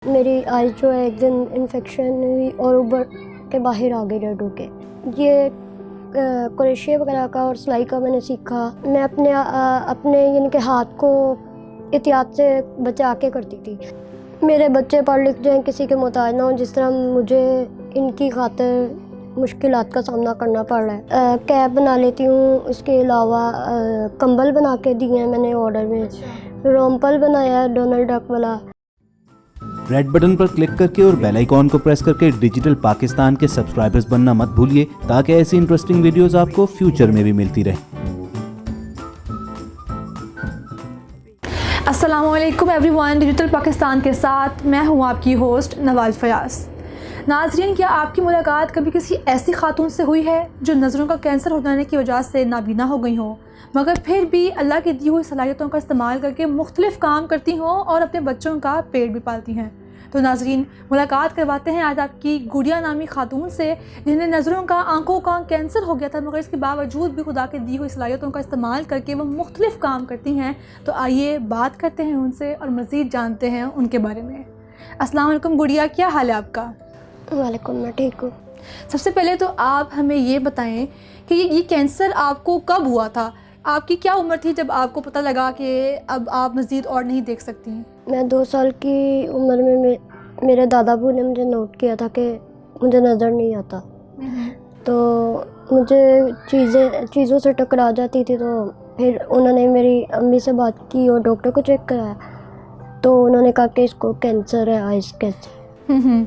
میری آئز جو ہے ایک دن انفیکشن ہوئی اور ابھر کے باہر آ گئی ریڈ ہو کے. یہ کروشیا وغیرہ کا اور سلائی کا میں نے سیکھا. میں اپنے یعنی کہ ہاتھ کو احتیاط سے بچا کے کرتی تھی. میرے بچے پڑھ لکھ جائیں, کسی کے محتاج نہ ہوں, جس طرح مجھے ان کی خاطر مشکلات کا سامنا کرنا پڑ رہا ہے. کیپ بنا لیتی ہوں, اس کے علاوہ کمبل بنا کے دیے ہیں میں نے آرڈر میں. رومپل بنایا ہے ڈونلڈ ڈک والا. ریڈ بٹن پر کلک کر کے اور بیل آئیکن کو پریس کر کے ڈیجیٹل پاکستان کے سبسکرائبرز بننا مت بھولیے, تاکہ ایسی انٹرسٹنگ ویڈیوز آپ کو فیوچر میں بھی ملتی رہے. السلام علیکم ایوری ون, ڈیجیٹل پاکستان کے ساتھ میں ہوں آپ کی ہوسٹ نواز فیاض. ناظرین, کیا آپ کی ملاقات کبھی کسی ایسی خاتون سے ہوئی ہے جو نظروں کا کینسر ہو جانے کی وجہ سے نابینا ہو گئی ہوں, مگر پھر بھی اللہ کی دی ہوئی صلاحیتوں کا استعمال کر کے مختلف کام کرتی ہوں اور اپنے بچوں کا پیٹ بھی پالتی ہیں؟ تو ناظرین, ملاقات کرواتے ہیں آج آپ کی گڑیا نامی خاتون سے, جنہیں نظروں کا, آنکھوں کا کینسر ہو گیا تھا, مگر اس کے باوجود بھی خدا کے دی ہوئی صلاحیتوں کا استعمال کر کے وہ مختلف کام کرتی ہیں. تو آئیے بات کرتے ہیں ان سے اور مزید جانتے ہیں ان کے بارے میں. السلام علیکم گڑیا, کیا حال ہے آپ کا؟ وعلیکم, میں ٹھیک ہوں. سب سے پہلے تو آپ ہمیں یہ بتائیں کہ یہ کینسر آپ کو کب ہوا تھا؟ آپ کی کیا عمر تھی جب آپ کو پتہ لگا کہ اب آپ مزید اور نہیں دیکھ سکتی ہیں؟ میں 2 سال کی عمر میں میرے دادا ابو نے مجھے نوٹ کیا تھا کہ مجھے نظر نہیں آتا. تو مجھے چیزوں سے ٹکرا جاتی تھی. تو پھر انہوں نے میری امی سے بات کی اور ڈاکٹر کو چیک کرایا, تو انہوں نے کہا کہ اس کو کینسر ہے, آئز کینسر.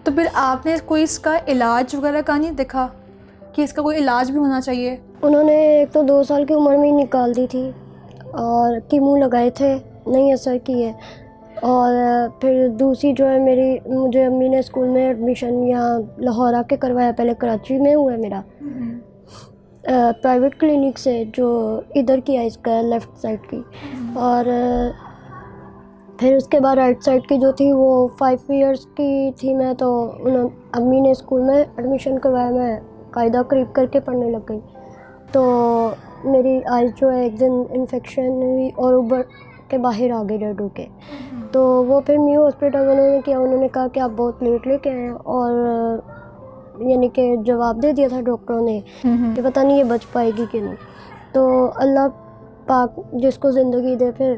تو پھر آپ نے کوئی اس کا علاج وغیرہ کا نہیں دیکھا کہ اس کا کوئی علاج بھی ہونا چاہیے؟ انہوں نے ایک تو 2 سال کی عمر میں ہی نکال دی تھی اور کیمو لگائے تھے, نہیں اثر کیے. اور پھر دوسری جو ہے مجھے امی نے اسکول میں ایڈمیشن یہاں لاہور آ کے کروایا. پہلے کراچی میں ہوا ہے میرا پرائیویٹ کلینک سے, جو ادھر کی ہے اس کا لیفٹ سائڈ کی. اور پھر اس کے بعد رائٹ سائڈ کی جو تھی وہ 5 ایئرس کی تھی میں. تو امی نے اسکول میں ایڈمیشن کروایا, میں قاعدہ قریب کر کے پڑھنے لگ گئی. تو میری آئز جو ہے ایک دن انفیکشن ہوئی اور ابھر کے باہر آ گئی ریڈ ہو کے. تو وہ پھر میو ہاسپٹل انہوں نے کہا کہ آپ بہت لیٹ لے کے آئے, اور یعنی کہ جواب دے دیا تھا ڈاکٹروں نے کہ پتہ نہیں یہ بچ پائے گی کہ نہیں. تو اللہ پاک جس کو زندگی دے, پھر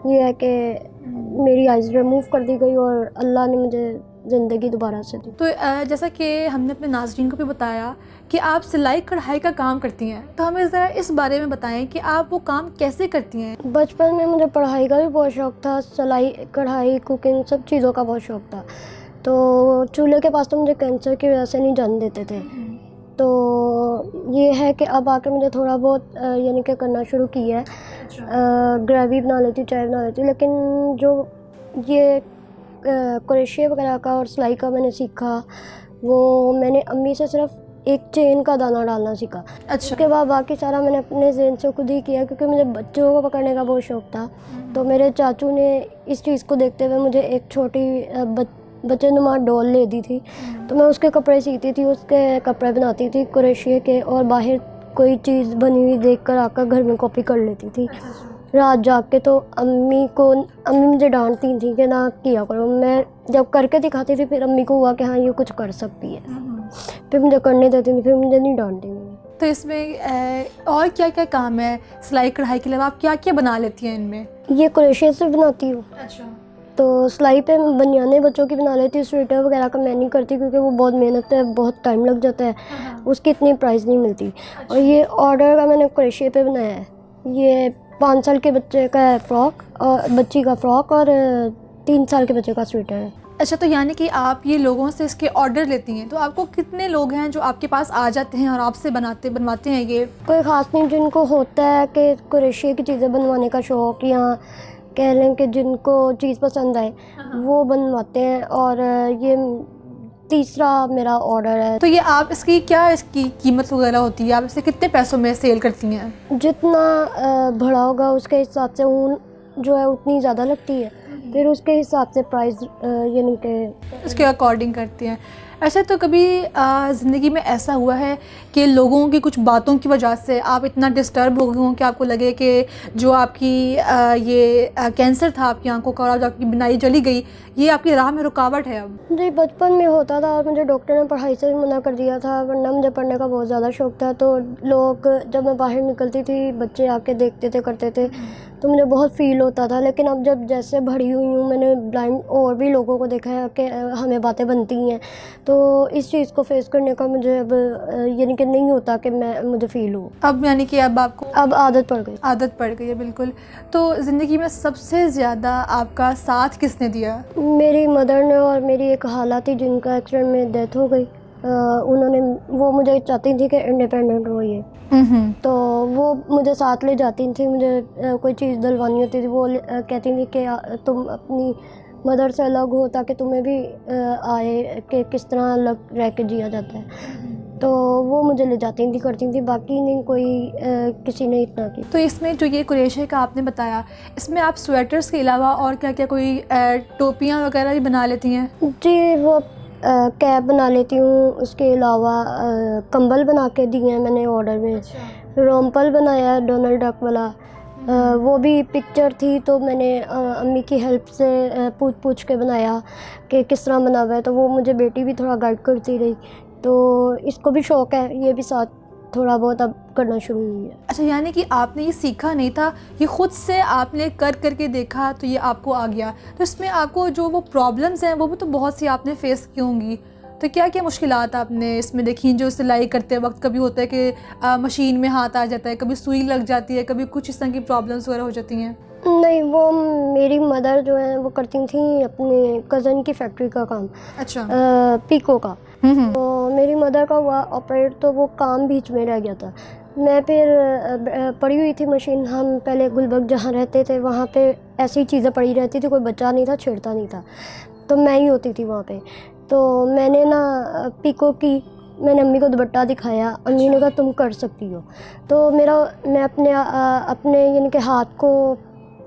یہ ہے کہ میری آئز ریموو کر دی گئی اور اللہ نے مجھے زندگی دوبارہ سے دی. تو جیسا کہ ہم نے اپنے ناظرین کو بھی بتایا کہ آپ سلائی کڑھائی کا کام کرتی ہیں, تو ہمیں ذرا اس بارے میں بتائیں کہ آپ وہ کام کیسے کرتی ہیں؟ بچپن میں مجھے پڑھائی کا بھی بہت شوق تھا, سلائی کڑھائی کوکنگ سب چیزوں کا بہت شوق تھا. تو چولہے کے پاس تو مجھے کینسر کی وجہ سے نہیں جانے دیتے تھے. تو یہ ہے کہ اب آ کے مجھے تھوڑا بہت یعنی کہ کرنا شروع کیا ہے. گریوی بنا لیتی ہوں, چائے بنا لیتی ہوں, لیکن جو یہ کروشیا وغیرہ کا اور سلائی کا میں نے سیکھا, وہ میں نے امی سے صرف ایک چین کا دانہ ڈالنا سیکھا. اس کے بعد باقی سارا میں نے اپنے ذہن سے خود ہی کیا, کیونکہ مجھے بچوں کو پکڑنے کا بہت شوق تھا. تو میرے چاچو نے اس چیز کو دیکھتے ہوئے مجھے ایک چھوٹی بچے نما ڈول لے دی تھی. تو میں اس کے کپڑے سیتی تھی, اس کے کپڑے بناتی تھی کروشیا کے, اور باہر کوئی چیز بنی ہوئی دیکھ کر آ کر گھر میں کاپی کر لیتی تھی رات جاگ کے. تو امی مجھے ڈانٹتی تھیں کہ نہ کیا کرو. میں جب کر کے دکھاتی تھی پھر امی کو ہوا کہ ہاں یہ کچھ کر سکتی ہے, پھر مجھے کرنے دیتی تھی, پھر مجھے نہیں ڈانٹتی. تو اس میں اور کیا کیا کام ہے سلائی کڑھائی کے علاوہ؟ آپ کیا کیا بنا لیتی ہیں ان میں؟ یہ کروشیا سے بناتی ہوں. تو سلائی پہ بنیانے بچوں کی بنا لیتی ہوں. سویٹر وغیرہ کا میں نہیں کرتی کیونکہ وہ بہت محنت ہے, بہت ٹائم لگ جاتا ہے, اس کی اتنی پرائز نہیں ملتی. اور یہ آرڈر کا میں نے کروشیا پہ بنایا ہے. یہ 5 سال کے بچے کا ہے فراک, اور بچی کا فراک, اور 3 سال کے بچے کا سویٹر ہے. اچھا, تو یعنی کہ آپ یہ لوگوں سے اس کے آرڈر لیتی ہیں, تو آپ کو کتنے لوگ ہیں جو آپ کے پاس آ جاتے ہیں اور آپ سے بنواتے ہیں؟ یہ کوئی خاص نہیں, جن کو ہوتا ہے کہ کروشیا کی چیزیں بنوانے کا شوق, یا کہہ لیں کہ جن کو چیز پسند آئے وہ بنواتے ہیں. اور یہ تیسرا میرا آرڈر ہے. تو یہ آپ اس کی قیمت وغیرہ ہوتی ہے؟ آپ اسے کتنے پیسوں میں سیل کرتی ہیں؟ جتنا بڑا ہوگا اس کے حساب سے اون جو ہے اتنی زیادہ لگتی ہے, پھر اس کے حساب سے پرائز یعنی کہ اس کے اکارڈنگ کرتے ہیں. اچھا تو کبھی زندگی میں ایسا ہوا ہے کہ لوگوں کی کچھ باتوں کی وجہ سے آپ اتنا ڈسٹرب ہو گئے ہوں کہ آپ کو لگے کہ جو آپ کی یہ کینسر تھا آپ کی آنکھوں کا اور جو آپ کی بینائی چلی گئی یہ آپ کی راہ میں رکاوٹ ہے اب؟ جی بچپن میں ہوتا تھا اور مجھے ڈاکٹر نے پڑھائی سے بھی منع کر دیا تھا، ورنہ مجھے پڑھنے کا بہت زیادہ شوق تھا. تو لوگ جب میں باہر نکلتی تھی بچے آ کے دیکھتے تھے کرتے تھے تو مجھے بہت فیل ہوتا تھا. لیکن اب جب جیسے بڑی ہوئی ہوں میں نے بلائنڈ اور بھی لوگوں کو دیکھا ہے کہ ہمیں باتیں بنتی ہیں، تو اس چیز کو فیس کرنے کا مجھے اب یعنی کہ نہیں ہوتا کہ مجھے فیل ہو. اب یعنی کہ اب آپ کو اب عادت پڑ گئی. عادت پڑ گئی ہے بالکل. تو زندگی میں سب سے زیادہ آپ کا ساتھ کس نے دیا؟ میری مدر نے، اور میری ایک خالہ تھی جن کا ایکسیڈنٹ میں ڈیتھ ہو گئی. انہوں نے، وہ مجھے چاہتی تھی کہ انڈیپینڈنٹ ہو یہ، تو وہ مجھے ساتھ لے جاتی تھیں. مجھے کوئی چیز دلوانی ہوتی تھی وہ کہتی تھیں کہ تم اپنی مدر سے الگ ہو تاکہ تمہیں بھی آئے کہ کس طرح الگ رہ کے جیا جاتا ہے. تو وہ مجھے لے جاتی تھیں کرتی تھیں، باقی نہیں کوئی کسی نے اتنا کی. تو اس میں جو یہ کریشے کا آپ نے بتایا، اس میں آپ سویٹرز کے علاوہ اور کیا کیا کوئی ٹوپیاں وغیرہ بھی بنا لیتی ہیں؟ جی وہ کیپ بنا لیتی ہوں، اس کے علاوہ کمبل بنا کے دیے ہیں میں نے آرڈر میں. رومپل بنایا ہے ڈونلڈ ڈک والا، وہ بھی پکچر تھی تو میں نے امی کی ہیلپ سے پوچھ کے بنایا کہ کس طرح بنا ہوا ہے. تو وہ مجھے بیٹی بھی تھوڑا گائیڈ کرتی رہی، تو اس کو بھی شوق ہے، یہ بھی ساتھ تھوڑا بہت اب کرنا شروع ہوئی ہے. اچھا یعنی کہ آپ نے یہ سیکھا نہیں تھا، یہ خود سے آپ نے کر کے دیکھا تو یہ آپ کو آ گیا. تو اس میں آپ کو جو وہ پرابلمز ہیں وہ بھی تو بہت سی آپ نے فیس کی ہوں گی. تو کیا کیا مشکلات آپ نے اس میں دیکھی؟ جو سلائی کرتے وقت کبھی ہوتا ہے کہ مشین میں ہاتھ آ جاتا ہے، کبھی سوئی لگ جاتی ہے، کبھی کچھ اس طرح کی پرابلمس وغیرہ ہو جاتی ہیں؟ نہیں، وہ میری مدر جو ہیں وہ کرتی تھیں اپنے کزن کی فیکٹری کا کام. اچھا. پیکو کا. تو میری مدر کا ہوا آپریٹ تو وہ کام بیچ میں رہ گیا تھا. میں پھر پڑی ہوئی تھی مشین. ہم پہلے گلبرگ جہاں رہتے تھے وہاں پہ ایسی چیزیں پڑی رہتی تھی، کوئی بچہ نہیں تھا چھیڑتا نہیں تھا، تو میں ہی ہوتی تھی وہاں پہ. تو میں نے نا پیکو کی، میں نے امی کو دوپٹہ دکھایا، امی نے کہا تم کر سکتی ہو. تو میں اپنے یعنی کہ ہاتھ کو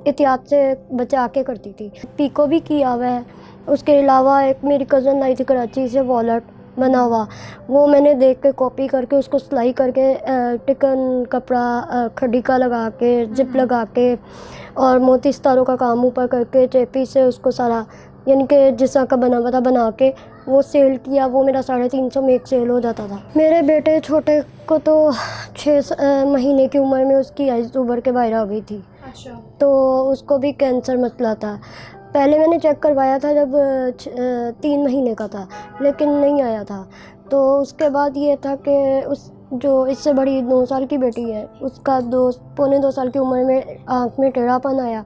احتیاط سے بچا کے کرتی تھی. پیکو بھی کیا ہوا ہے. اس کے علاوہ ایک میری کزن آئی تھی کراچی سے، والٹ بنا ہوا، وہ میں نے دیکھ کے کاپی کر کے اس کو سلائی کر کے ٹکن کپڑا کھڈی کا لگا کے زپ لگا کے اور موتی ستاروں کا کام اوپر کر کے چیپی سے اس کو سارا یعنی کہ جس طرح کا بنا ہوا تھا بنا کے وہ سیل کیا. وہ میرا 350 میں ایک سیل ہو جاتا تھا. میرے بیٹے چھوٹے کو تو 6 مہینے کی عمر میں اس کی آئز ابھر کے باہر آ گئی تھی. اچھا. تو اس کو بھی کینسر مسئلہ تھا. پہلے میں نے چیک کروایا تھا جب 3 مہینے کا تھا، لیکن نہیں آیا تھا. تو اس کے بعد یہ تھا کہ جو اس سے بڑی 9 سال کی بیٹی ہے، اس کا 2 سال کی عمر میں آنکھ میں ٹیڑھا پن آیا.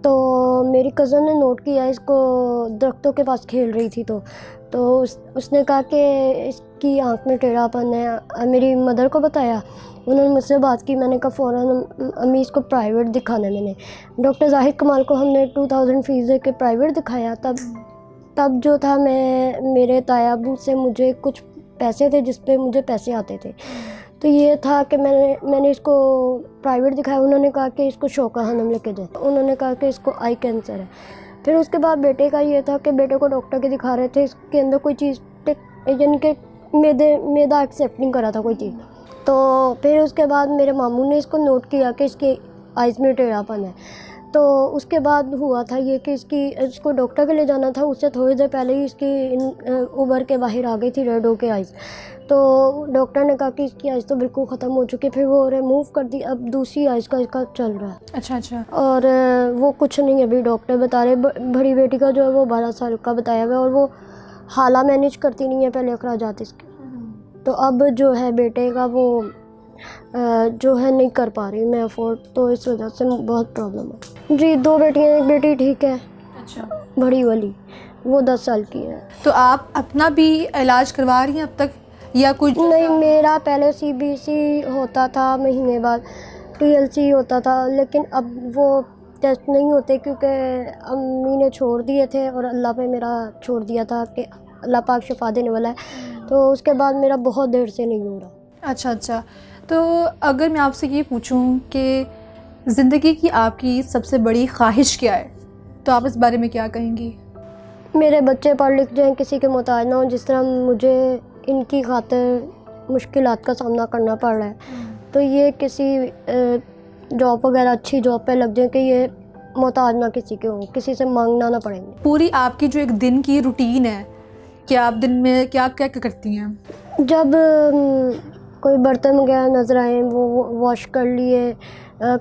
تو میری کزن نے نوٹ کیا، اس کو درختوں کے پاس کھیل رہی تھی تو اس نے کہا کہ اس کی آنکھ میں ٹیڑھا پن ہے. میری مدر کو بتایا، انہوں نے مجھ سے بات کی. میں نے کہا فوراً امی اس کو پرائیویٹ دکھانا ہے. میں نے ڈاکٹر زاہد کمال کو ہم نے 2000 فیس دے کے پرائیویٹ دکھایا. تب جو تھا میرے تایا ابو سے مجھے کچھ پیسے تھے جس پہ مجھے پیسے آتے تھے. تو یہ تھا کہ میں نے اس کو پرائیویٹ دکھایا. انہوں نے کہا کہ اس کو شوکا خانم لے کے جائیں. انہوں نے کہا کہ اس کو آئی کینسر ہے. پھر اس کے بعد بیٹے کا یہ تھا کہ بیٹے کو ڈاکٹر کے دکھا رہے تھے، اس کے اندر کوئی چیز یعنی کہ میدا ایکسیپٹ نہیں کرا تھا کوئی چیز. تو پھر اس کے بعد میرے ماموں نے اس کو نوٹ کیا کہ اس کے آئز میں ٹیڑھا پن ہے. تو اس کے بعد ہوا تھا یہ کہ اس کو ڈاکٹر کے لے جانا تھا. اس سے تھوڑی دیر پہلے ہی اس کی ابھر کے باہر آ گئی تھی ریڈ ہو کے آئز. تو ڈاکٹر نے کہا کہ اس کی آئز تو بالکل ختم ہو چکی. پھر وہ ریموو کر دی. اب دوسری آئز کا اس کا چل رہا ہے. اچھا اچھا. اور وہ کچھ نہیں ہے ابھی ڈاکٹر بتا رہے. بڑی بیٹی کا جو ہے وہ 12 سال کا بتایا ہوا ہے اور وہ حالہ مینیج کرتی نہیں ہے پہلے اخراجات اس کے. تو اب جو ہے بیٹے کا وہ جو ہے نہیں کر پا رہی میں افورڈ، تو اس وجہ سے بہت پرابلم ہے. جی 2 بیٹیاں، ایک بیٹی ٹھیک ہے. اچھا. بڑی والی وہ 10 سال کی ہے. تو آپ اپنا بھی علاج کروا رہی ہیں اب تک یا کچھ؟ نہیں، میرا پہلے CBC ہوتا تھا مہینے بعد، TLC ہوتا تھا، لیکن اب وہ ٹیسٹ نہیں ہوتے کیونکہ امی نے چھوڑ دیے تھے اور اللہ پہ میرا چھوڑ دیا تھا کہ اللہ پاک شفا دینے والا ہے. تو اس کے بعد میرا بہت دیر سے نہیں ہو رہا. اچھا اچھا. تو اگر میں آپ سے یہ پوچھوں کہ زندگی کی آپ کی سب سے بڑی خواہش کیا ہے؟ تو آپ اس بارے میں کیا کہیں گی؟ میرے بچے پڑھ لکھ جائیں، کسی کے محتاج نہ ہوں، جس طرح مجھے ان کی خاطر مشکلات کا سامنا کرنا پڑ رہا ہے، تو یہ کسی جاب وغیرہ اچھی جاب پہ لگ جائیں کہ یہ محتاج نہ کسی کے ہوں، کسی سے مانگنا نہ پڑیں گے۔ پوری آپ کی جو ایک دن کی روٹین ہے کہ آپ دن میں کیا کیا کرتی ہیں؟ جب کوئی برتن وغیرہ نظر آئیں وہ واش کر لیے،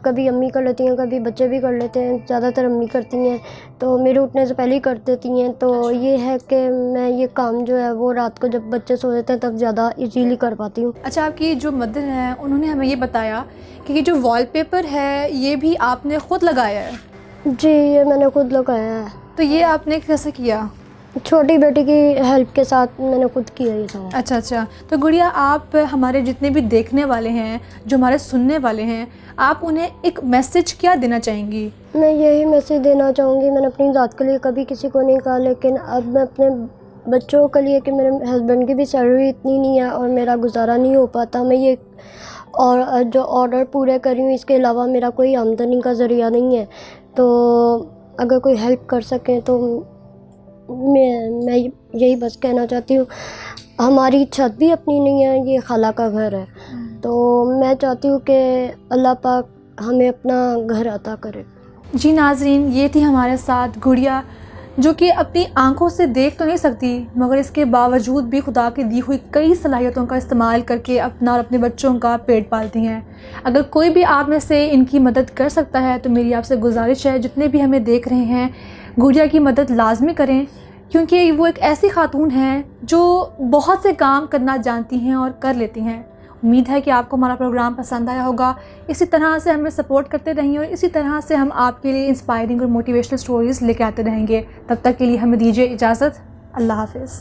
کبھی امی کر لیتی ہیں، کبھی بچے بھی کر لیتے ہیں، زیادہ تر امی کرتی ہیں، تو میرے اٹھنے سے پہلے ہی کر دیتی ہیں۔ تو یہ ہے کہ میں یہ کام جو ہے وہ رات کو جب بچے سو جاتے ہیں تب زیادہ ایزیلی کر پاتی ہوں۔ اچھا، آپ کی جو مدر ہیں انہوں نے ہمیں یہ بتایا کہ یہ جو وال پیپر ہے یہ بھی آپ نے خود لگایا ہے؟ جی، یہ میں نے خود لگایا ہے، تو یہ آپ نے کیسے کیا؟ چھوٹی بیٹی کی ہیلپ کے ساتھ میں نے خود کیا یہ سارا۔ اچھا، تو گڑیا آپ ہمارے جتنے بھی دیکھنے والے ہیں، جو ہمارے سننے والے ہیں، آپ انہیں ایک میسج کیا دینا چاہیں گی؟ میں یہی میسج دینا چاہوں گی، میں نے اپنی ذات کے لیے کبھی کسی کو نہیں کہا، لیکن اب میں اپنے بچوں کے لیے کہ میرے ہسبینڈ کی بھی سیلری اتنی نہیں ہے اور میرا گزارا نہیں ہو پاتا، میں یہ اور جو آرڈر پورے کر رہی ہوں اس کے علاوہ میرا کوئی آمدنی کا ذریعہ نہیں ہے، تو اگر کوئی ہیلپ کر سکیں تو میں یہی بس کہنا چاہتی ہوں۔ ہماری چھت بھی اپنی نہیں ہے، یہ خالہ کا گھر ہے، تو میں چاہتی ہوں کہ اللہ پاک ہمیں اپنا گھر عطا کرے۔ جی ناظرین، یہ تھی ہمارے ساتھ گڑیا، جو کہ اپنی آنکھوں سے دیکھ تو نہیں سکتی مگر اس کے باوجود بھی خدا کی دی ہوئی کئی صلاحیتوں کا استعمال کر کے اپنا اور اپنے بچوں کا پیٹ پالتی ہیں۔ اگر کوئی بھی آپ میں سے ان کی مدد کر سکتا ہے تو میری آپ سے گزارش ہے، جتنے بھی ہمیں دیکھ رہے ہیں، گڑیا کی مدد لازمی کریں، کیونکہ وہ ایک ایسی خاتون ہیں جو بہت سے کام کرنا جانتی ہیں اور کر لیتی ہیں۔ امید ہے کہ آپ کو ہمارا پروگرام پسند آیا ہوگا۔ اسی طرح سے ہمیں سپورٹ کرتے رہیں اور اسی طرح سے ہم آپ کے لیے انسپائرنگ اور موٹیویشنل سٹوریز لے کے آتے رہیں گے۔ تب تک کے لیے ہمیں دیجیے اجازت۔ اللہ حافظ۔